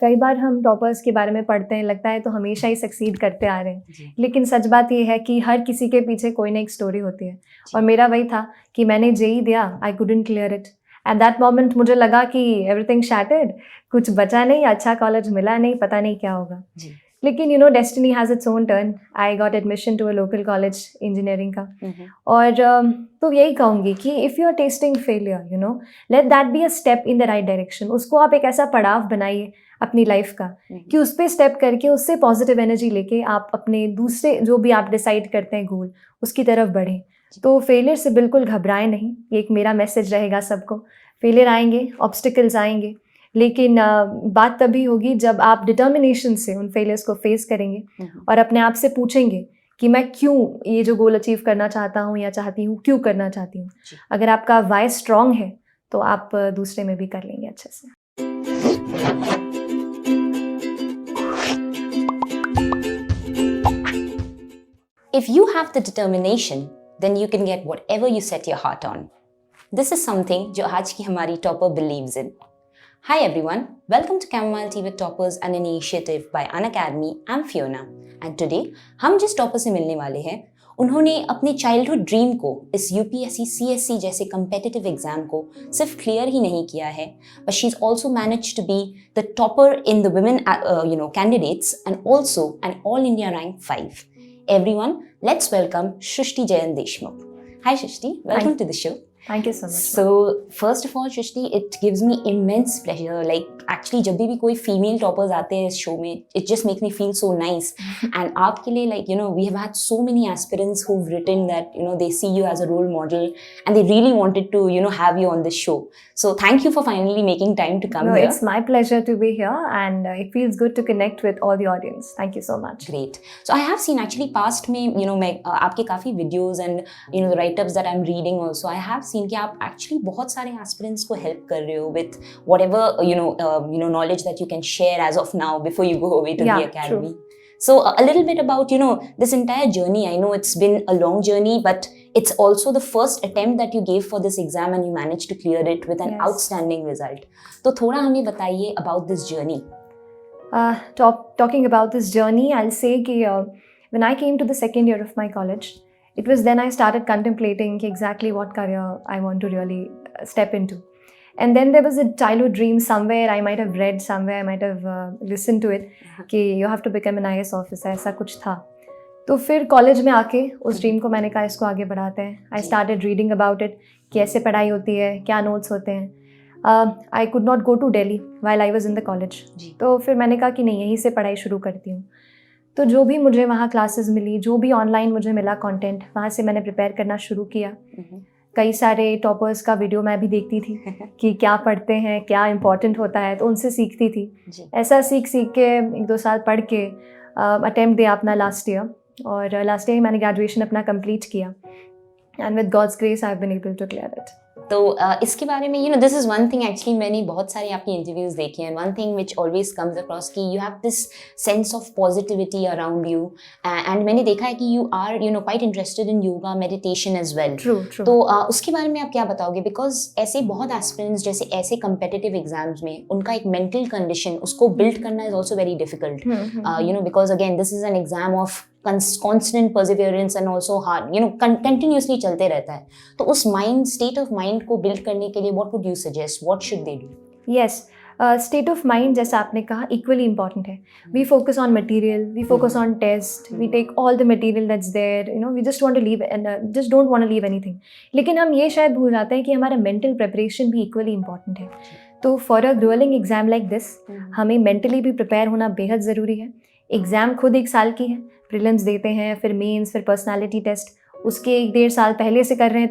कई बार हम टॉपर्स के बारे में पढ़ते हैं, लगता है तो हमेशा ही सक्सीड करते आ रहे हैं, लेकिन सच बात ये है कि हर किसी के पीछे कोई ना एक स्टोरी होती है। और मेरा वही था कि मैंने जेई दिया, I couldn't clear it. At that moment मुझे लगा कि एवरीथिंग शैटर्ड, कुछ बचा नहीं, अच्छा कॉलेज मिला नहीं, पता नहीं क्या होगा। लेकिन you know destiny has its own turn. I got admission to a local college engineering का। और तो यही कहूँगी कि if you are testing failure, you know, let that be a step in the right direction. उसको आप एक ऐसा पड़ाव बनाइए अपनी लाइफ का कि उस पर स्टेप करके उससे पॉजिटिव एनर्जी लेके आप अपने दूसरे जो भी आप डिसाइड करते हैं गोल, उसकी तरफ बढ़ें। तो फेलियर से बिल्कुल घबराएं नहीं, ये एक मेरा मैसेज रहेगा सबको। फेलियर आएंगे, ऑब्स्टिकल्स आएंगे, लेकिन बात तभी होगी जब आप डिटर्मिनेशन से उन फेलियर्स को फेस करेंगे और अपने आप से पूछेंगे कि मैं क्यों ये जो गोल अचीव करना चाहता हूँ या चाहती हूँ, क्यों करना चाहती हूँ। अगर आपका वाई स्ट्रांग है तो आप दूसरे में भी कर लेंगे अच्छे से। If you have the determination, then you can get whatever you set your heart on. This is something जो आज की हमारी topper believes in. Hi everyone, welcome to Chamomile Tea with Toppers, an initiative by Unacademy. I'm Fiona, and today हम जिस topper से मिलने वाले हैं, उन्होंने अपने childhood dream को इस UPSC CSC जैसे competitive exam को सिर्फ clear ही नहीं किया है, but she's also managed to be the topper in the women candidates and also an all India rank 5. Everyone, let's welcome Shrishti Jayan Deshmukh. Hi Shrishti, welcome to the show. Thank you so much. So first of all, Shrishti, it gives me immense pleasure. Like actually, जब भी कोई female toppers आते हैं इस show में, it just makes me feel so nice. And आपके लिए, like you know, we have had so many aspirants who've written that you know they see you as a role model and they really wanted to have you on this show. So thank you for finally making time to come here. It's my pleasure to be here, and it feels good to connect with all the audience. Thank you so much. Great. So I have seen actually past में मैं आपके काफी videos and the write-ups that I'm reading also. I have seen कि आप actually बहुत सारे aspirants को help कर रहे हो with whatever knowledge that you can share as of now before you go away to the academy. True. So a little bit about this entire journey. I know it's been a long journey, but it's also the first attempt that you gave for this exam and you managed to clear it with an outstanding result. तो थोड़ा हमें बताइए about this journey. Talking about this journey, I'll say कि when I came to the second year of my college, it was then I started contemplating exactly what career I want to really step into. And then there was a childhood dream somewhere, I might have read somewhere, I might have listened to it, कि you have to become an IAS officer, ऐसा कुछ था. तो फिर college में आके उस dream को मैंने कहा इसको आगे बढ़ाते हैं. I started reading about it, कैसे पढ़ाई होती है, क्या नोट्स होते हैं. I could not go to Delhi while I was in the college. तो फिर मैंने कहा कि नहीं, यहीं से पढ़ाई शुरू करती हूँ. तो जो भी मुझे वहाँ क्लासेस मिली, जो भी ऑनलाइन मुझे मिला कंटेंट, वहाँ से मैंने प्रिपेयर करना शुरू किया. कई सारे टॉपर्स का वीडियो मैं भी देखती थी कि क्या पढ़ते हैं, क्या इंपॉर्टेंट होता है, तो उनसे सीखती थी. ऐसा सीख के 1-2 साल पढ़ के अटेम्प्ट दिया अपना लास्ट ईयर, और लास्ट ईयर मैंने ग्रेजुएशन अपना कंप्लीट किया. And with God's grace I have been able to clear it. तो इसके बारे में this is one thing actually मैंने बहुत सारी आपकी इंटरव्यूज़ देखी हैं. One thing which always comes across कि you have this sense of positivity around you, and मैंने देखा है कि you are quite interested in yoga, meditation as well. तो उसके बारे में आप क्या बताओगे? बिकॉज ऐसे बहुत एस्पिरेंट्स जैसे ऐसे कम्पिटिटिव एग्जाम्स में उनका एक मेंटल कंडीशन उसको बिल्ड करना is also very difficult, because again this is an exam of constant perseverance and also hard continuously चलते रहता है. तो उस state of mind को build करने के लिए what would you suggest? What should they do? Yes, state of mind जैसा आपने कहा equally important है. We focus on material, we focus on test, we take all the material that's there, we just want to leave and just don't want to leave anything. लेकिन हम ये शायद भूल जाते हैं कि हमारा mental preparation भी equally important है. तो for a grueling exam like this, हमें mentally भी prepare होना बेहद ज़रूरी है. एग्ज़ाम खुद 1 साल की है, प्रीलिम्स देते हैं, फिर मेंस, फिर पर्सनालिटी टेस्ट, उसके 1-1.5 साल पहले से कर रहे हैं.